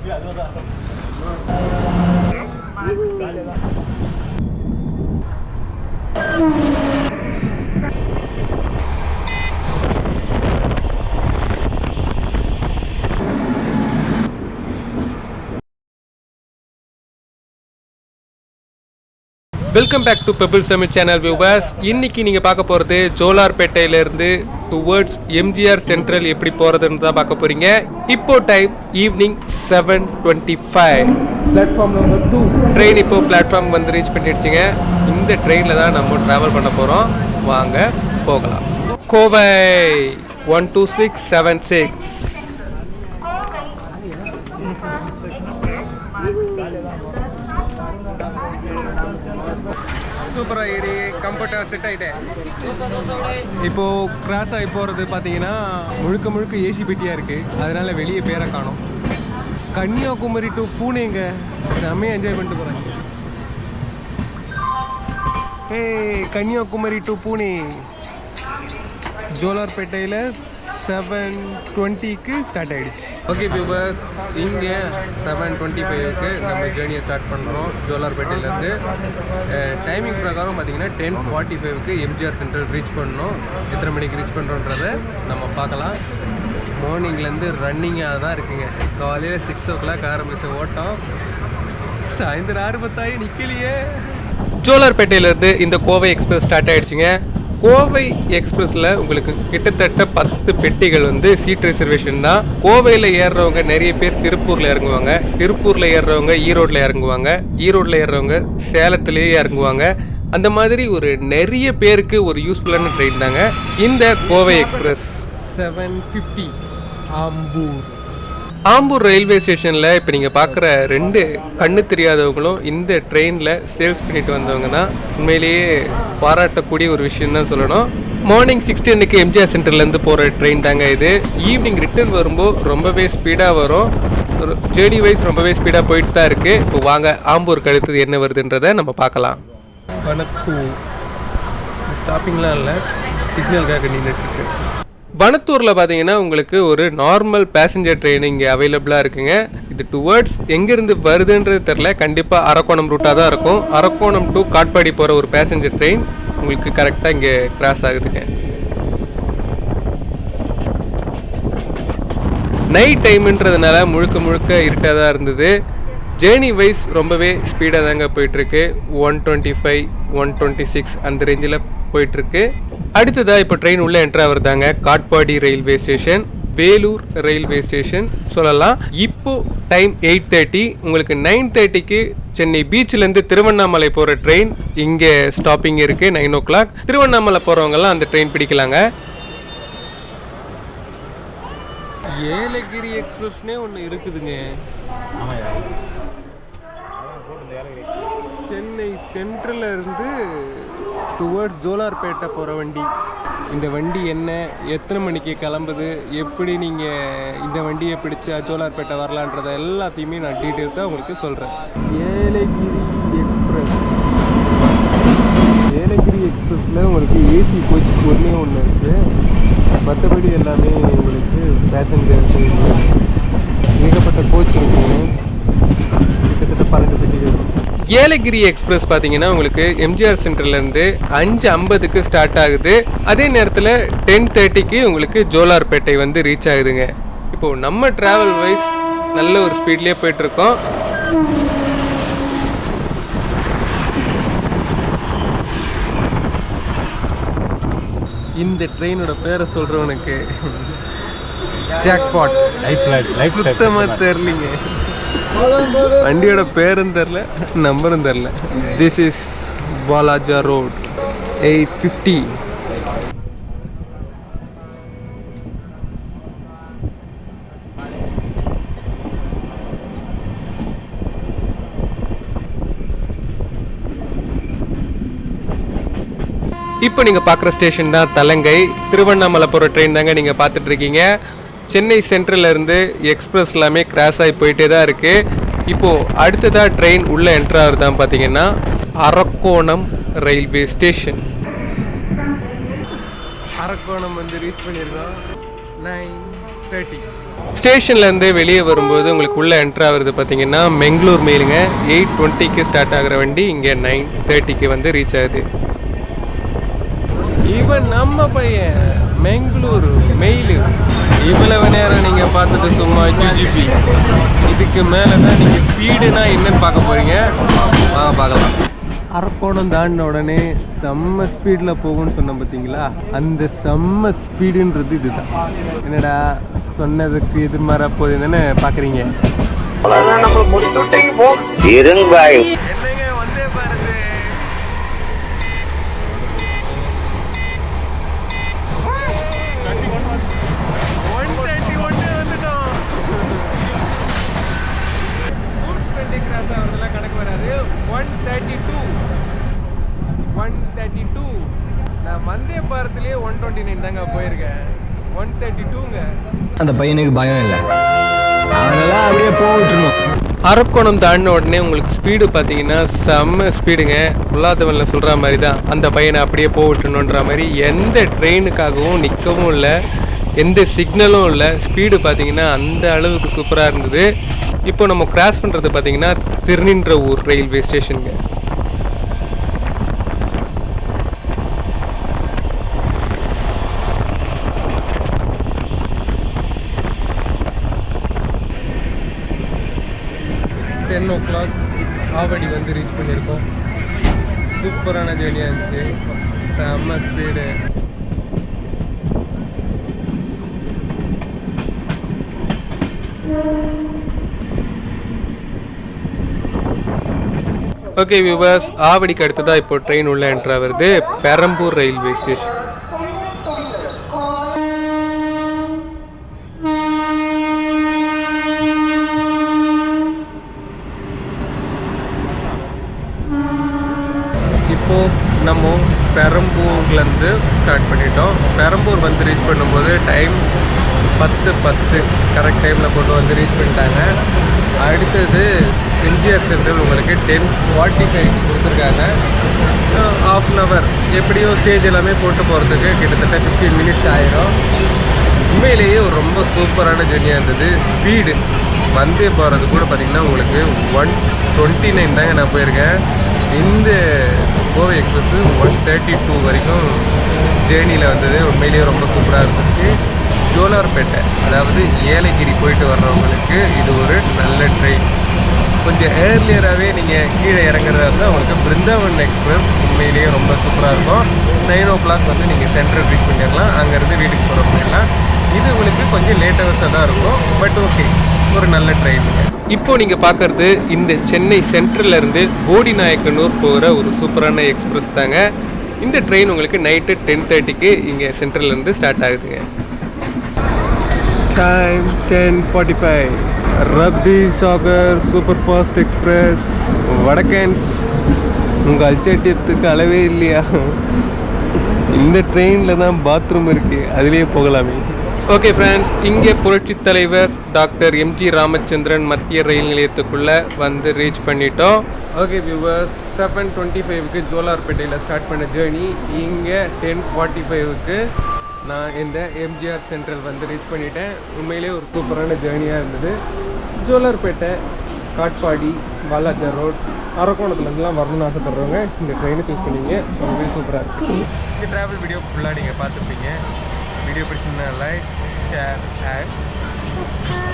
Welcome back to Pebbles Tamil channel viewers. இன்னைக்கு நீங்கள் பார்க்க போகிறது ஜோலார்பேட்டையிலேருந்து டுவர்ட்ஸ் எம்ஜிஆர் சென்ட்ரல் எப்படி போகிறதுன்னு தான் பார்க்க போகிறீங்க. இப்போ time evening 7:25. Platform number 2 train இப்போ பிளாட்ஃபார்ம் வந்து ரீச் பண்ணிடுச்சுங்க. இந்த ட்ரெயினில் தான் நம்ம ட்ராவல் பண்ண போகிறோம். வாங்க போகலாம். கோவை 12676. சூப்பராக ஏறி கம்ஃபர்ட்டாக செட் ஆகிட்டேன். இப்போது கிராஸ் ஆகி போகிறது பார்த்தீங்கன்னா முழுக்க முழுக்க ஏசி பெட்டியாக இருக்குது. அதனால் வெளியே பேரை காணும். கன்னியாகுமரி டு பூனேங்க. செம்மையாக என்ஜாய் பண்ணிட்டு போகிறாங்க. கன்னியாகுமரி டு பூனே ஜோலார்பேட்டையில் 7:20க்கு ஸ்டார்ட் ஆகிடுச்சு. ஓகே வியூவர்ஸ், இங்கே 7:25க்கு நம்ம ஜேர்னியை ஸ்டார்ட் பண்ணுறோம் ஜோலார்பேட்டையிலேருந்து. டைமிங் பிரகாரம் பார்த்தீங்கன்னா 10:45க்கு எம்ஜிஆர் சென்ட்ரல் ரீச் பண்ணணும். எத்தனை மணிக்கு ரீச் பண்ணுறோன்றதை நம்ம பார்க்கலாம். மார்னிங்லேருந்து ரன்னிங்காக தான் இருக்குங்க. காலையில் 6 o'clock ஆரம்பித்த ஓட்டம் சாயந்தரம் 6:10 நிற்கலையே. ஜோலார்பேட்டையிலேருந்து இந்த கோவை எக்ஸ்பிரஸ் ஸ்டார்ட் ஆகிடுச்சிங்க. கோவை எக்ஸ்பிரஸில் உங்களுக்கு கிட்டத்தட்ட 10 பெட்டிகள் வந்து சீட் ரிசர்வேஷன் தான். கோவையில் ஏறுறவங்க நிறைய பேர் திருப்பூரில் இறங்குவாங்க, திருப்பூரில் ஏறுறவங்க ஈரோட்டில் இறங்குவாங்க, ஈரோட்டில் ஏறுறவங்க சேலத்துலேயே இறங்குவாங்க. அந்த மாதிரி ஒரு நிறைய பேருக்கு ஒரு யூஸ்ஃபுல்லான ட்ரெயின் தாங்க இந்த கோவை எக்ஸ்பிரஸ். 7:50 ஆம்பூர் ரயில்வே ஸ்டேஷனில் இப்போ நீங்கள் பார்க்குற 2 கண்ணு தெரியாதவங்களும் இந்த ட்ரெயினில் சேல்ஸ் பண்ணிட்டு வந்தவங்க தான். உண்மையிலேயே பாராட்டக்கூடிய ஒரு விஷயம் தான் சொல்லணும். மார்னிங் 6:10க்கு எம்ஜிஆர் சென்டர்லேருந்து போகிற ட்ரெயின் தாங்க இது. ஈவினிங் ரிட்டர்ன் வரும்போது ரொம்பவே ஸ்பீடாக வரும். ஜேர்னி வைஸ் ரொம்பவே ஸ்பீடாக போயிட்டு தான் இருக்குது. இப்போ வாங்க ஆம்பூருக்கு அடுத்தது என்ன வருதுன்றதை நம்ம பார்க்கலாம். வணக்கம். ஸ்டாப்பிங்லாம் இல்லை, சிக்னலுக்காக நின்றுட்டுருக்கு. வனத்தூரில் பார்த்தீங்கன்னா உங்களுக்கு ஒரு நார்மல் பேசஞ்சர் ட்ரெயின் இங்கே அவைலபிளாக இருக்குங்க. இது டுவர்ட்ஸ் எங்கேருந்து வருதுன்றது தெரில. கண்டிப்பாக அரக்கோணம் ரூட்டாக தான் இருக்கும். அரக்கோணம் டு காட்பாடி போகிற ஒரு பேசஞ்சர் ட்ரெயின் உங்களுக்கு கரெக்டாக இங்கே கிராஸ் ஆகுதுங்க. நைட் டைமுன்றதுனால முழுக்க முழுக்க இருட்டாக தான் இருந்தது. ஜேர்னி வைஸ் ரொம்பவே ஸ்பீடாக தாங்க போயிட்டுருக்கு. 125, 126 அந்த ரேஞ்சில் போயிட்டுருக்கு. அடுத்ததாக இப்போ ட்ரெயின் உள்ளே என்ட்ரு ஆகுறதாங்க Katpadi railway station, Vellore railway station சொல்லலாம். இப்போ டைம் 8:30. உங்களுக்கு 9:30க்கு சென்னை பீச்சிலேருந்து திருவண்ணாமலை போகிற ட்ரெயின் இங்கே ஸ்டாப்பிங் இருக்குது. 9 o'clock திருவண்ணாமலை போகிறவங்கலாம் அந்த ட்ரெயின் பிடிக்கலாங்க. ஏலகிரி எக்ஸ்பிரஸ்னே ஒன்று இருக்குதுங்க. சென்னை சென்ட்ரலில் இருந்து டுவர்ட்ஸ் ஜோலார்பேட்டை போகிற வண்டி. இந்த வண்டி என்ன, எத்தனை மணிக்கு கிளம்புது, எப்படி நீங்கள் இந்த வண்டியை பிடிச்சா ஜோலார்பேட்டை வரலான்றதை எல்லாத்தையுமே நான் டீட்டெயில்ஸாக உங்களுக்கு சொல்கிறேன். ஏலகிரி எக்ஸ்பிரஸ். ஏலகிரி எக்ஸ்பிரஸில் உங்களுக்கு ஏசி கோச் ஒன்றே ஒன்று இருக்குது. மற்றபடி எல்லாமே உங்களுக்கு பேசஞ்சர் ஏகப்பட்ட கோச் இருக்குங்க. கிட்டத்தட்ட 12 பெட்டிகள். ஏலகிரி எக்ஸ்பிரஸ் பார்த்தீங்கன்னா உங்களுக்கு எம்ஜிஆர் சென்டர்லேருந்து 5:50க்கு ஸ்டார்ட் ஆகுது. அதே நேரத்தில் 10:30க்கு உங்களுக்கு ஜோலார்பேட்டை வந்து ரீச் ஆகுதுங்க. இப்போது நம்ம ட்ராவல் வைஸ் நல்ல ஒரு ஸ்பீட்லேயே போயிட்டுருக்கோம். இந்த ட்ரெயினோட பேரை சொல்கிறவனுக்கு ஜாக்பாட் சுத்தமாக தெரிலிங்க. வண்டியோட பேரும் தெரில, நம்பரும் தெரில. This is Walajah road 8:50. இப்போ நீங்கள் பார்க்குற ஸ்டேஷன் தான் தலங்கை. திருவண்ணாமலை போகிற ட்ரெயின் தாங்க நீங்கள் பார்த்துட்ருக்கீங்க. சென்னை சென்ட்ரலேருந்து எக்ஸ்பிரஸ் எல்லாமே கிராஸ் ஆகி போயிட்டே தான் இருக்குது. இப்போது அடுத்ததாக ட்ரெயின் உள்ளே என்ட்ரு ஆகுதான் பார்த்தீங்கன்னா அரக்கோணம் ரயில்வே ஸ்டேஷன். அரக்கோணம் வந்து ரீச் பண்ணியிருக்கோம் 9:30. ஸ்டேஷன்லேருந்து வெளியே வரும்போது உங்களுக்கு உள்ளே என்ட்ரு ஆகுறது பார்த்தீங்கன்னா மெங்களூர் மெயிலுங்க. 8:20க்கு ஸ்டார்ட் ஆகிற வண்டி இங்கே 9:30க்கு வந்து ரீச் ஆகுது. இவன் நம்ம பையன் மெங்களூர் மெயிலு. இவ்வளவு நேரம் நீங்கள் பார்த்துட்டு சும்மா ஜிஜிபி. இதுக்கு மேலே தான் நீங்கள் ஸ்பீடுனா என்னன்னு பார்க்க போகிறீங்க. வாங்க பார்க்கலாம். அரக்கோணம் தாண்டின உடனே செம்ம ஸ்பீடில் போகும்னு சொன்னேன் பார்த்தீங்களா, அந்த செம்ம ஸ்பீடுன்றது இதுதான். என்னடா சொன்னதுக்கு எதிர்மாறா போகுது தானே பார்க்குறீங்க. என்னங்க வந்தே பாருது. கணக்கு வராது. 132 நான் வந்தே பாரத்திலேயே 129 தாங்க போயிருக்கேன். 132ங்க. அந்த பையனுக்கு பயம் இல்லை, அதனால அப்படியே போகணும். அரக்கோணம் தாண்டின உடனே உங்களுக்கு ஸ்பீடு பார்த்தீங்கன்னா செம்ம ஸ்பீடுங்க. பொல்லாதவனில் சொல்கிற மாதிரி தான், அந்த பையனை அப்படியே போகட்டணுன்ற மாதிரி எந்த ட்ரெயினுக்காகவும் நிற்கவும் இல்லை, எந்த சிக்னலும் இல்லை. ஸ்பீடு பார்த்தீங்கன்னா அந்த அளவுக்கு சூப்பராக இருந்தது. இப்போ நம்ம கிராஸ் பண்ணுறது பார்த்தீங்கன்னா திருநின்றவூர் ரயில்வே ஸ்டேஷனுங்க. டென் ஓ கிளாக் ஆவடி வந்து ரீச் பண்ணியிருக்கோம். சூப்பரான ஜேர்னியாக இருந்துச்சு. செம்ம ஸ்பீடு. ஓகே வியூவர்ஸ், ஆவடிக்கு அடுத்ததாக இப்போ ட்ரெயின் உள்ள என்ட்ரு ஆகுது பெரம்பூர் ரயில்வே ஸ்டேஷன். இப்போது நம்ம பெரம்பூர்லேருந்து ஸ்டார்ட் பண்ணிட்டோம். பெரம்பூர் வந்து ரீச் பண்ணும்போது டைம் 10:10 கரெக்ட் டைமில் கொண்டு வந்து ரீச் பண்ணிட்டாங்க. அடுத்தது எம்ஜிஆர் சென்ட்ரல் உங்களுக்கு 10:45 கொடுத்துருக்காங்க. ½ அன் ஹவர் எப்படியும் ஸ்டேஜ் எல்லாமே போட்டு போகிறதுக்கு கிட்டத்தட்ட 15 மினிட்ஸ் ஆயிரும். உண்மையிலேயே ஒரு ரொம்ப சூப்பரான ஜெர்னியாக இருந்தது. ஸ்பீடு வந்தே போகிறது கூட பார்த்திங்கன்னா உங்களுக்கு 129 தாங்க நான் போயிருக்கேன். இந்த கோவை எக்ஸ்பிரஸ் 132 வரைக்கும் ஜேர்னியில் வந்தது. உண்மையிலேயே ரொம்ப சூப்பராக இருந்துச்சு. ஜோலார்பேட்டை, அதாவது ஏலகிரி போயிட்டு வர்றவங்களுக்கு இது ஒரு நல்ல ட்ரெயின். கொஞ்சம் ஏர்லியராகவே நீங்கள் கீழே இறங்குறதா இருந்தால் உங்களுக்கு பிருந்தாவன் எக்ஸ்பிரஸ் உண்மையிலேயே ரொம்ப சூப்பராக இருக்கும். 9 ஓ கிளாக் வந்து நீங்கள் சென்ட்ரல் ரீச் பண்ணிடலாம். அங்கேருந்து வீட்டுக்கு போகிற போயிடலாம். இது உங்களுக்கு கொஞ்சம் லேட் ஹவர்ஸாக தான் இருக்கும், பட் ஓகே, ஒரு நல்ல ட்ரெயினுங்க. இப்போது நீங்கள் பார்க்குறது இந்த சென்னை சென்ட்ரல்லேருந்து போடிநாயக்கனூர் போகிற ஒரு சூப்பரான எக்ஸ்பிரஸ் தாங்க. இந்த ட்ரெயின் உங்களுக்கு நைட்டு 10:30க்கு இங்கே சென்ட்ரல்லேருந்து ஸ்டார்ட் ஆகுதுங்க. Time 10:45. Rapti Sagar super fast express வடக்கன்ஸ். உங்கள் அல்சட்டியத்துக்கு அளவே இல்லையா? இந்த ட்ரெயினில் தான் பாத்ரூம் இருக்குது, அதுலேயே போகலாமே. ஓகே ஃப்ரெண்ட்ஸ், இங்கே புரட்சித் தலைவர் டாக்டர் எம்ஜி ராமச்சந்திரன் மத்திய ரயில் நிலையத்துக்குள்ளே வந்து ரீச் பண்ணிட்டோம். ஓகே வியூவர்ஸ், 7:25க்கு ஜோலார்பேட்டையில் ஸ்டார்ட் பண்ண ஜேர்னி இங்கே 10:45க்கு நான் இந்த எம்ஜிஆர் சென்ட்ரல் வந்து ரீச் பண்ணிட்டேன். உண்மையிலே ஒரு சூப்பரான ஜேர்னியாக இருந்தது. ஜோலார்பேட்டை, காட்பாடி, வாலாஜார் ரோட், அரக்கோணத்துலேருந்துலாம் வரணும்னு ஆசைப்படுறவங்க இந்த ட்ரெயினை சூஸ் பண்ணிங்க. ரொம்பவே சூப்பராக இருக்குது. இந்த ட்ராவல் வீடியோ ஃபுல்லாக நீங்கள் பார்த்துருப்பீங்க. வீடியோ பிடிச்சிருந்தா லைக், ஷேர் அண்ட் சப்ஸ்கிரைப்.